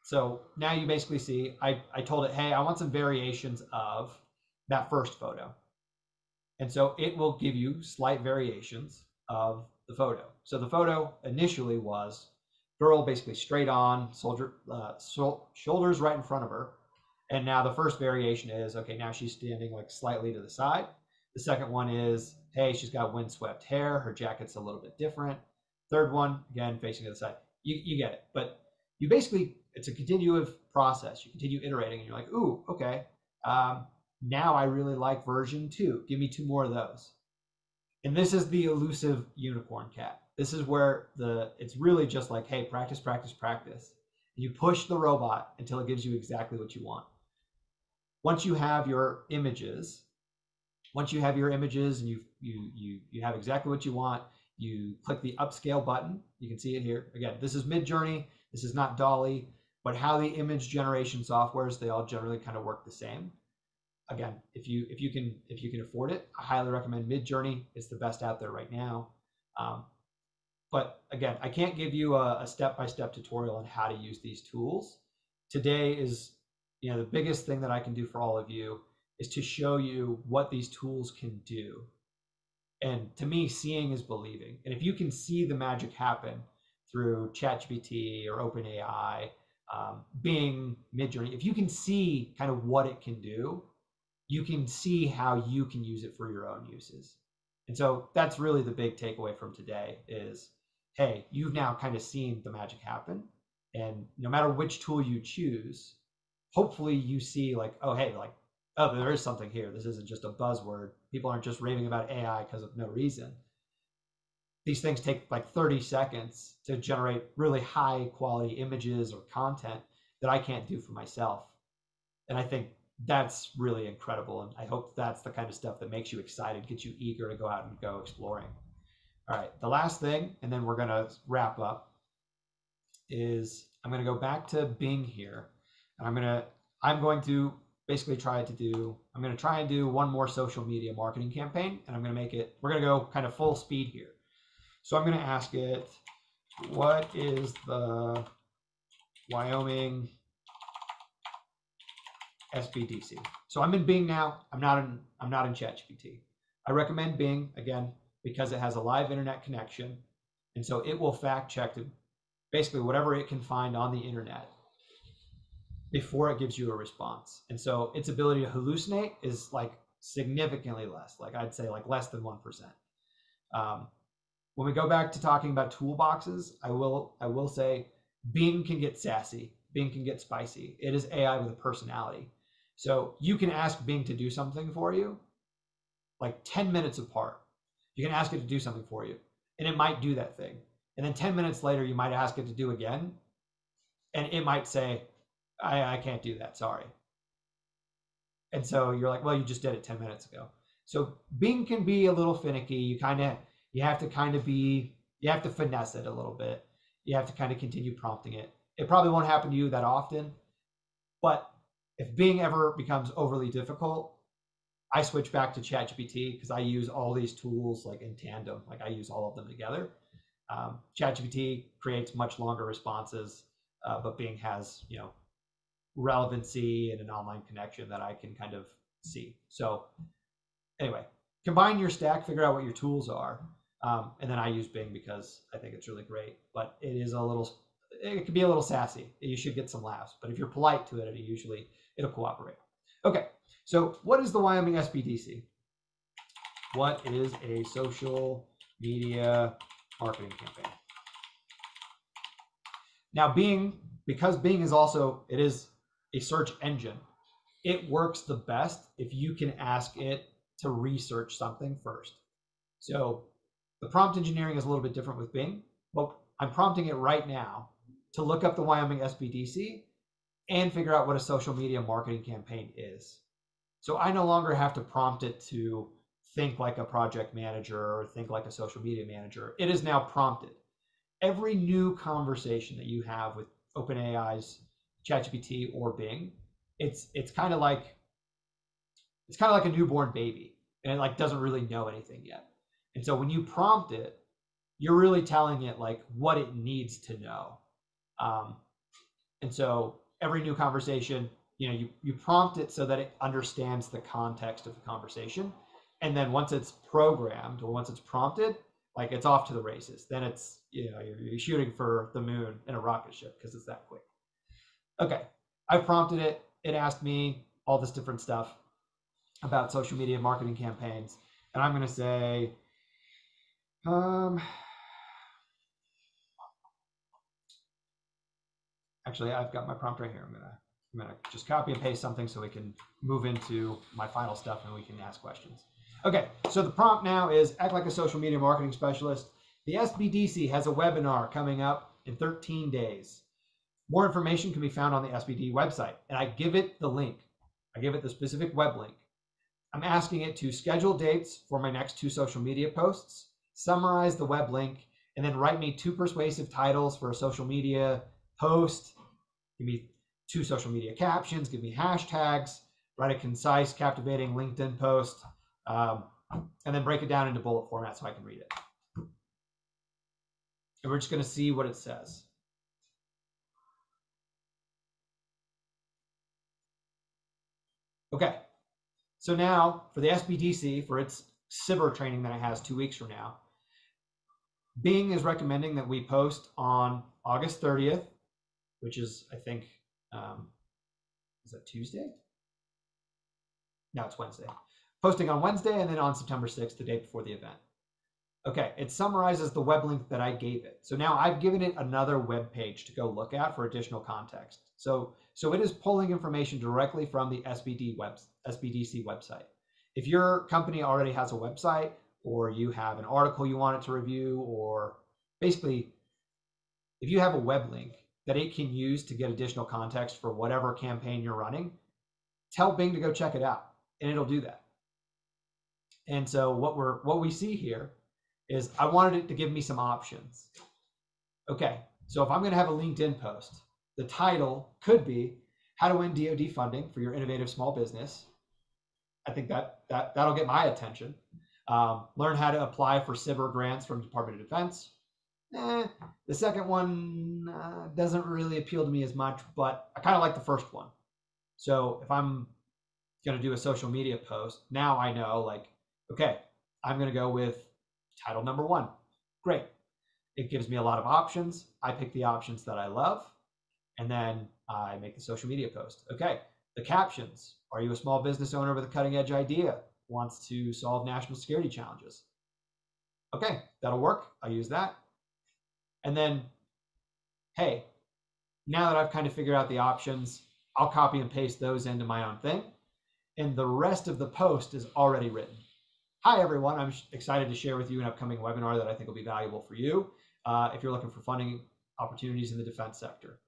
so now you basically see, I told it, hey, I want some variations of that first photo. And so it will give you slight variations of the photo. So the photo initially was girl basically straight on, shoulders right in front of her. And now the first variation is, okay, now she's standing like slightly to the side. The second one is, hey, she's got windswept hair. Her jacket's a little bit different. Third one, again, facing to the side. You get it. But you basically, it's a continuous process. You continue iterating and you're like, ooh, okay. Now I really like version 2. Give me 2 more of those. And this is the elusive unicorn cat. This is where it's really just like, hey, practice, practice, practice. And you push the robot until it gives you exactly what you want. Once you have your images, and you have exactly what you want, you click the upscale button. You can see it here. Again, this is Midjourney. This is not Dolly, but how the image generation softwares, they all generally kind of work the same. Again, if you can afford it, I highly recommend Midjourney. It's the best out there right now. But again, I can't give you a step-by-step tutorial on how to use these tools. Today is, the biggest thing that I can do for all of you is to show you what these tools can do. And to me, seeing is believing. And if you can see the magic happen through ChatGPT or OpenAI, Bing, Midjourney, if you can see kind of what it can do, you can see how you can use it for your own uses. And so that's really the big takeaway from today is, hey, you've now kind of seen the magic happen. And no matter which tool you choose, hopefully you see like, oh, hey, like, oh, there is something here. This isn't just a buzzword. People aren't just raving about AI because of no reason. These things take like 30 seconds to generate really high quality images or content that I can't do for myself. And I think that's really incredible. And I hope that's the kind of stuff that makes you excited, gets you eager to go out and go exploring. All right, the last thing, and then we're gonna wrap up, is I'm gonna go back to Bing here. And I'm going to basically try and do one more social media marketing campaign, and we're gonna go kind of full speed here. So I'm gonna ask it, what is the Wyoming SBDC? So I'm in Bing now. I'm not in ChatGPT. I recommend Bing again because it has a live internet connection, and so it will fact check basically whatever it can find on the internet before it gives you a response. And so its ability to hallucinate is like significantly less. Like I'd say like less than 1%. When we go back to talking about toolboxes, I will say Bing can get sassy. Bing can get spicy. It is AI with a personality. So you can ask Bing to do something for you, like 10 minutes apart. You can ask it to do something for you, and it might do that thing. And then 10 minutes later, you might ask it to do again, and it might say, I can't do that, sorry. And so you're like, well, you just did it 10 minutes ago. So Bing can be a little finicky. You have to finesse it a little bit. You have to kind of continue prompting it. It probably won't happen to you that often, but if Bing ever becomes overly difficult, I switch back to ChatGPT because I use all these tools like in tandem. Like I use all of them together. ChatGPT creates much longer responses, but Bing has relevancy and an online connection that I can kind of see. So anyway, combine your stack, figure out what your tools are, and then I use Bing because I think it's really great. But it can be a little sassy. You should get some laughs, but if you're polite to it, it'll cooperate. Okay, so what is the Wyoming SBDC? What is a social media marketing campaign? Now, because Bing is a search engine, it works the best if you can ask it to research something first. So the prompt engineering is a little bit different with Bing, but I'm prompting it right now to look up the Wyoming SBDC and figure out what a social media marketing campaign is. So I no longer have to prompt it to think like a project manager or think like a social media manager. It is now prompted. Every new conversation that you have with OpenAI's ChatGPT or Bing, it's kind of like a newborn baby, and it like doesn't really know anything yet. And so when you prompt it, you're really telling it like what it needs to know. And so every new conversation, you prompt it so that it understands the context of the conversation. And then once it's programmed or once it's prompted, like it's off to the races. Then it's, you're shooting for the moon in a rocket ship because it's that quick. Okay, I prompted it. It asked me all this different stuff about social media marketing campaigns. And I'm going to say, actually, I've got my prompt right here. I'm gonna just copy and paste something so we can move into my final stuff and we can ask questions. Okay, so the prompt now is act like a social media marketing specialist. The SBDC has a webinar coming up in 13 days. More information can be found on the SBD website, and I give it the link. I give it the specific web link. I'm asking it to schedule dates for my next 2 social media posts, summarize the web link, and then write me 2 persuasive titles for a social media post. Give me 2 social media captions, give me hashtags, write a concise, captivating LinkedIn post, and then break it down into bullet format so I can read it. And we're just going to see what it says. Okay, so now for the SBDC, for its SIBR training that it has 2 weeks from now, Bing is recommending that we post on August 30th, which is, I think, is that Tuesday? No, it's Wednesday. Posting on Wednesday and then on September 6th, the day before the event. Okay, it summarizes the web link that I gave it. So now I've given it another web page to go look at for additional context. So it is pulling information directly from the SBDC website. If your company already has a website, or you have an article you want it to review, or basically, if you have a web link that it can use to get additional context for whatever campaign you're running, tell Bing to go check it out, and it'll do that. And so what we see here is I wanted it to give me some options. Okay, so if I'm going to have a LinkedIn post, the title could be How to Win DoD Funding for Your Innovative Small Business. I think that'll get my attention. Learn how to apply for SIBR grants from Department of Defense. The second one doesn't really appeal to me as much, but I kind of like the first one. So if I'm going to do a social media post, now I know, like, okay, I'm going to go with title number 1. Great. It gives me a lot of options. I pick the options that I love, and then I make the social media post. Okay, the captions. Are you a small business owner with a cutting edge idea? Wants to solve national security challenges? Okay, that'll work. I'll use that. And then, hey, now that I've kind of figured out the options, I'll copy and paste those into my own thing. And the rest of the post is already written. Hi, everyone. I'm excited to share with you an upcoming webinar that I think will be valuable for you if you're looking for funding opportunities in the defense sector.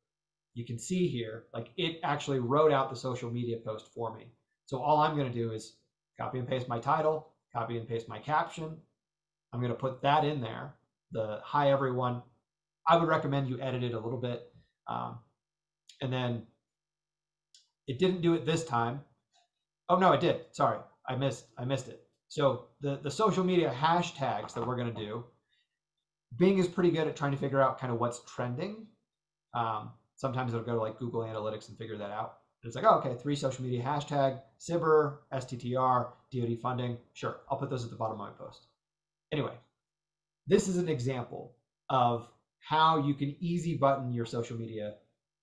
You can see here, like, it actually wrote out the social media post for me. So all I'm going to do is copy and paste my title, copy and paste my caption. I'm going to put that in there. The hi everyone. I would recommend you edit it a little bit. And then it didn't do it this time. Oh no, it did. Sorry, I missed it. So the social media hashtags that we're going to do, Bing is pretty good at trying to figure out kind of what's trending. Sometimes it'll go to like Google Analytics and figure that out. And it's like, oh, okay, 3 social media hashtag, CIBR, STTR, DoD funding. Sure, I'll put those at the bottom of my post. Anyway, this is an example of how you can easy button your social media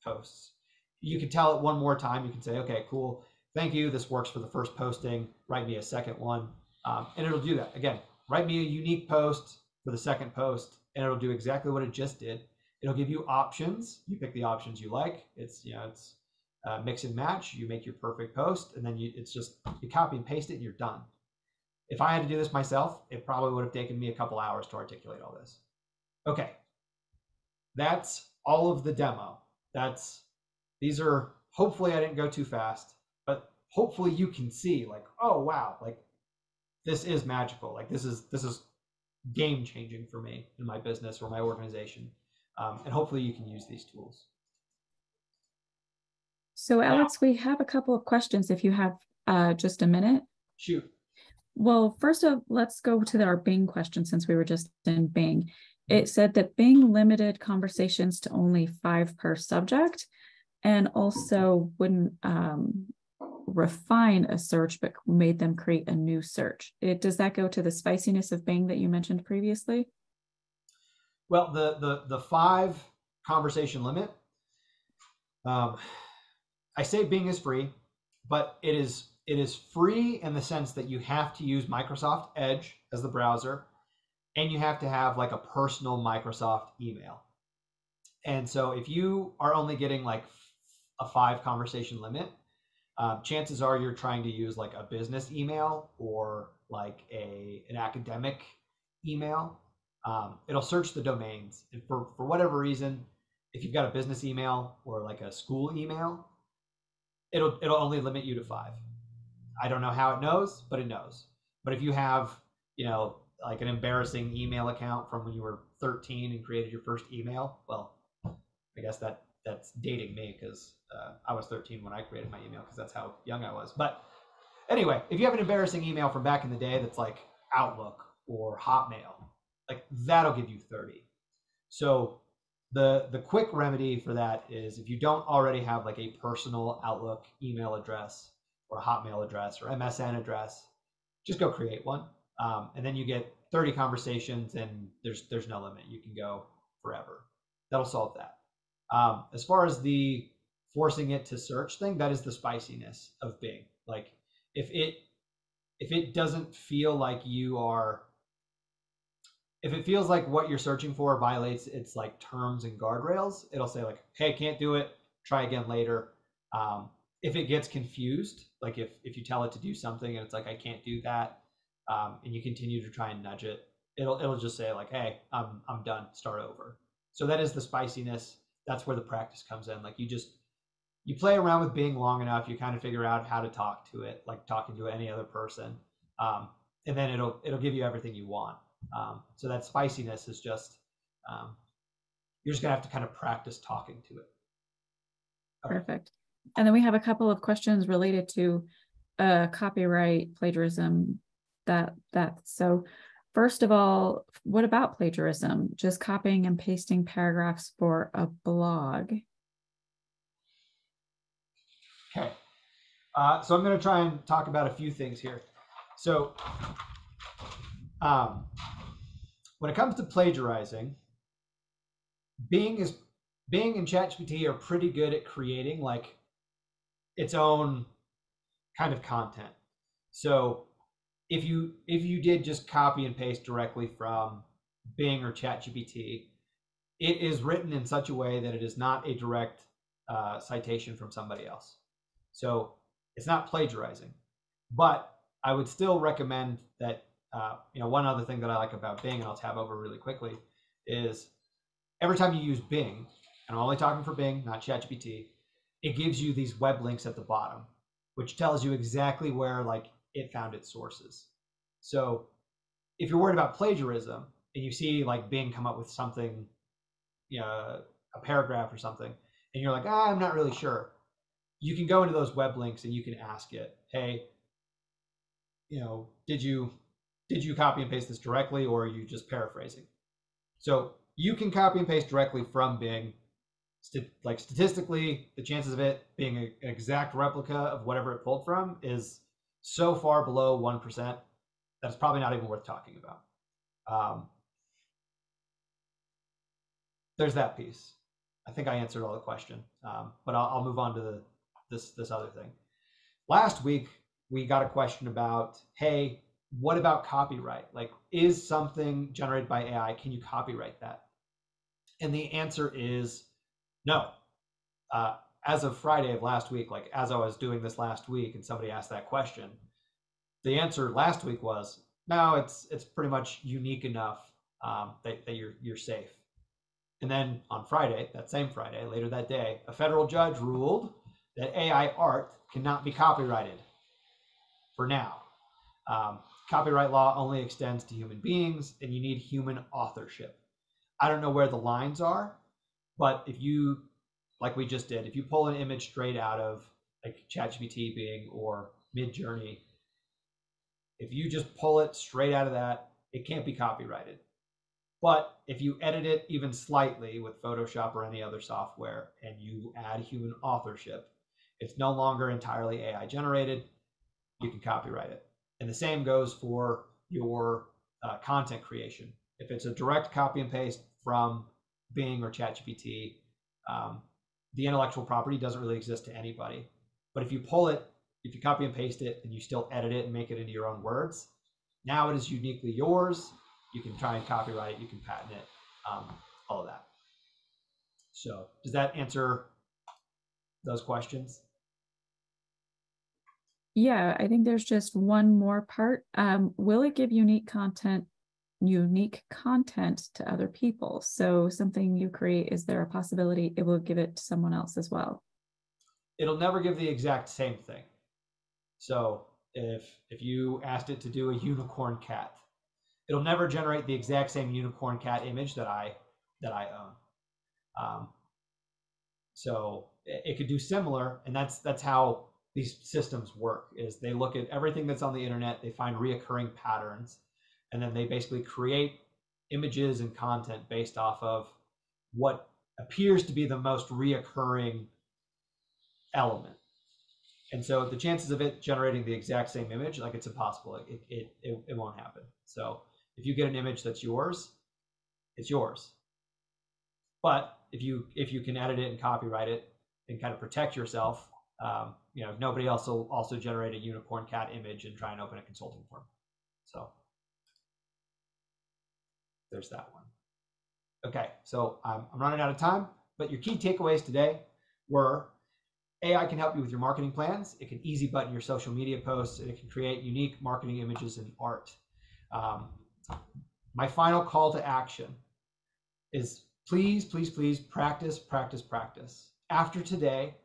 posts. You can tell it one more time. You can say, okay, cool. Thank you. This works for the first posting. Write me a second one. And it'll do that. Again, write me a unique post for the second post, and it'll do exactly what it just did. It'll give you options. You pick the options you like. It's mix and match. You make your perfect post, and then it's just you copy and paste it, and you're done. If I had to do this myself, it probably would have taken me a couple hours to articulate all this. Okay, that's all of the demo. These are, hopefully I didn't go too fast, but hopefully you can see like, oh wow, like this is magical. Like this is game changing for me in my business or my organization. And hopefully you can use these tools. So Alex, we have a couple of questions if you have just a minute. Shoot. Well, first of, let's go to our Bing question since we were just in Bing. It said that Bing limited conversations to only 5 per subject and also wouldn't refine a search, but made them create a new search. Does that go to the spiciness of Bing that you mentioned previously? Well, the 5 conversation limit, I say Bing is free, but it is free in the sense that you have to use Microsoft Edge as the browser, and you have to have like a personal Microsoft email. And so if you are only getting like a 5 conversation limit, chances are you're trying to use like a business email or like an academic email. It'll search the domains, and for whatever reason, if you've got a business email or like a school email, it'll only limit you to 5. I don't know how it knows, but it knows. But if you have, like an embarrassing email account from when you were 13 and created your first email, well, I guess that's dating me because I was 13 when I created my email because that's how young I was. But anyway, if you have an embarrassing email from back in the day that's like Outlook or Hotmail, like that'll give you 30. So the quick remedy for that is if you don't already have like a personal Outlook email address or a Hotmail address or MSN address, just go create one. And then you get 30 conversations and there's no limit. You can go forever. That'll solve that. As far as the forcing it to search thing, that is the spiciness of Bing. Like if it doesn't feel like if it feels like what you're searching for violates its like terms and guardrails, it'll say like, hey, can't do it, try again later. If it gets confused, like if you tell it to do something and it's like, I can't do that, and you continue to try and nudge it, it'll just say like, hey, I'm done, start over. So that is the spiciness. That's where the practice comes in. Like you play around with Bing long enough, you kind of figure out how to talk to it, like talking to any other person. And then it'll give you everything you want. So that spiciness is just, you're just gonna have to kind of practice talking to it. Okay. Perfect. And then we have a couple of questions related to copyright, plagiarism, that. So first of all, what about plagiarism? Just copying and pasting paragraphs for a blog. Okay. So I'm going to try and talk about a few things here. So when it comes to plagiarizing, Bing and ChatGPT are pretty good at creating like its own kind of content. So if you did just copy and paste directly from Bing or ChatGPT, it is written in such a way that it is not a direct citation from somebody else. So it's not plagiarizing, but I would still recommend that, one other thing that I like about Bing, and I'll tab over really quickly, is every time you use Bing, and I'm only talking for Bing, not ChatGPT, it gives you these web links at the bottom, which tells you exactly where like it found its sources. So if you're worried about plagiarism and you see like Bing come up with something, a paragraph or something, and you're like, I'm not really sure, you can go into those web links and you can ask it, hey, did you copy and paste this directly, or are you just paraphrasing? So you can copy and paste directly from Bing. Like statistically, the chances of it being an exact replica of whatever it pulled from is so far below 1% that it's probably not even worth talking about. There's that piece. I think I answered all the question, but I'll move on to this other thing. Last week, we got a question about, hey, what about copyright? Like, is something generated by AI, can you copyright that? And the answer is no. As of Friday of last week, like as I was doing this last week and somebody asked that question, the answer last week was, no, it's pretty much unique enough that you're safe. And then on Friday, that same Friday, later that day, a federal judge ruled that AI art cannot be copyrighted for now. Copyright law only extends to human beings, and you need human authorship. I don't know where the lines are, but if you, like we just did, if you pull an image straight out of like ChatGPT, Bing, or Midjourney, if you just pull it straight out of that, it can't be copyrighted. But if you edit it even slightly with Photoshop or any other software and you add human authorship, it's no longer entirely AI generated. You can copyright it. And the same goes for your content creation. If it's a direct copy and paste from Bing or ChatGPT, the intellectual property doesn't really exist to anybody. But if you pull it, if you copy and paste it and you still edit it and make it into your own words, now it is uniquely yours. You can try and copyright it, you can patent it, all of that. So does that answer those questions? Yeah, I think there's just one more part. Will it give unique content to other people? So something you create, is there a possibility it will give it to someone else as well? It'll never give the exact same thing. So if you asked it to do a unicorn cat, it'll never generate the exact same unicorn cat image that I own. So it could do similar, and that's how these systems work. Is they look at everything that's on the internet, they find reoccurring patterns, and then they basically create images and content based off of what appears to be the most reoccurring element. And so the chances of it generating the exact same image, like, it's impossible. It won't happen. So if you get an image that's yours, it's yours. But if you can edit it and copyright it and kind of protect yourself, nobody else will also generate a unicorn cat image and try and open a consulting firm. So there's that one. Okay, so I'm running out of time, but your key takeaways today were: AI can help you with your marketing plans. It can easy button your social media posts, and it can create unique marketing images and art. My final call to action is please, please, please practice, practice, practice. After today,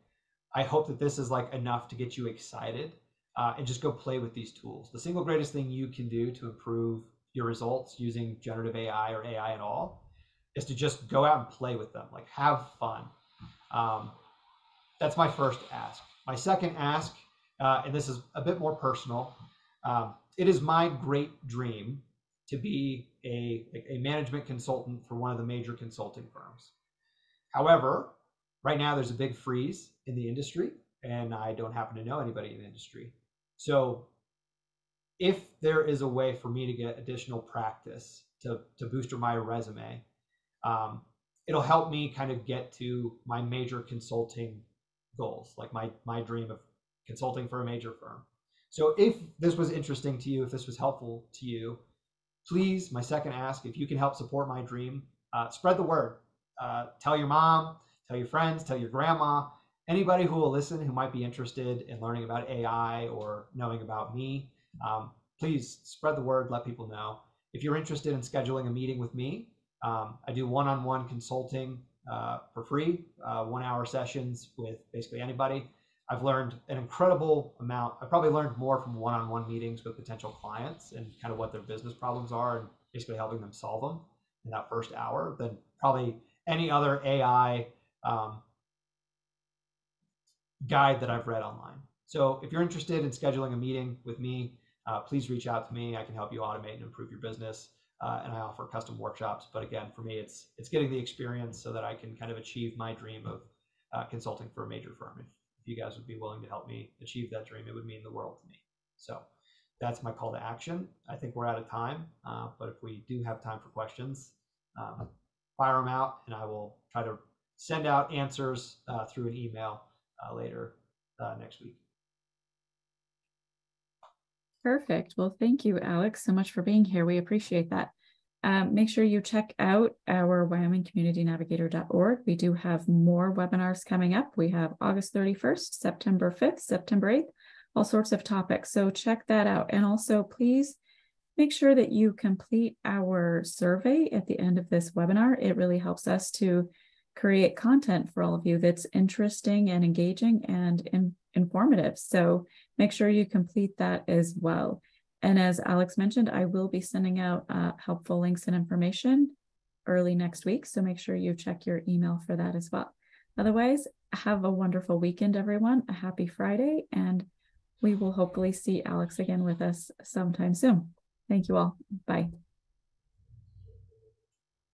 I hope that this is like enough to get you excited, and just go play with these tools. The single greatest thing you can do to improve your results using generative AI or AI at all is to just go out and play with them, like have fun. That's my first ask. My second ask, and this is a bit more personal, it is my great dream to be a management consultant for one of the major consulting firms. However, right now there's a big freeze in the industry, and I don't happen to know anybody in the industry. So if there is a way for me to get additional practice to boost my resume, it'll help me kind of get to my major consulting goals, like my dream of consulting for a major firm. So if this was interesting to you, if this was helpful to you, please, my second ask, if you can help support my dream, spread the word. Tell your mom, tell your friends, tell your grandma, anybody who will listen who might be interested in learning about AI or knowing about me. Please spread the word, let people know. If you're interested in scheduling a meeting with me, I do one-on-one consulting for free, 1 hour sessions with basically anybody. I've learned an incredible amount. I probably learned more from one-on-one meetings with potential clients and kind of what their business problems are and basically helping them solve them in that first hour than probably any other AI guide that I've read online. So if you're interested in scheduling a meeting with me, please reach out to me. I can help you automate and improve your business. And I offer custom workshops. But again, for me, it's getting the experience so that I can kind of achieve my dream of consulting for a major firm. If you guys would be willing to help me achieve that dream, it would mean the world to me. So that's my call to action. I think we're out of time, but if we do have time for questions, fire them out, and I will try to send out answers through an email later next week. Perfect. Well, thank you, Alex, so much for being here. We appreciate that. Make sure you check out our WyomingCommunityNavigator.org. We do have more webinars coming up. We have August 31st, September 5th, September 8th, all sorts of topics. So check that out. And also, please make sure that you complete our survey at the end of this webinar. It really helps us to create content for all of you that's interesting and engaging and informative. So make sure you complete that as well. And as Alex mentioned, I will be sending out helpful links and information early next week. So make sure you check your email for that as well. Otherwise, have a wonderful weekend, everyone. A happy Friday. And we will hopefully see Alex again with us sometime soon. Thank you all. Bye.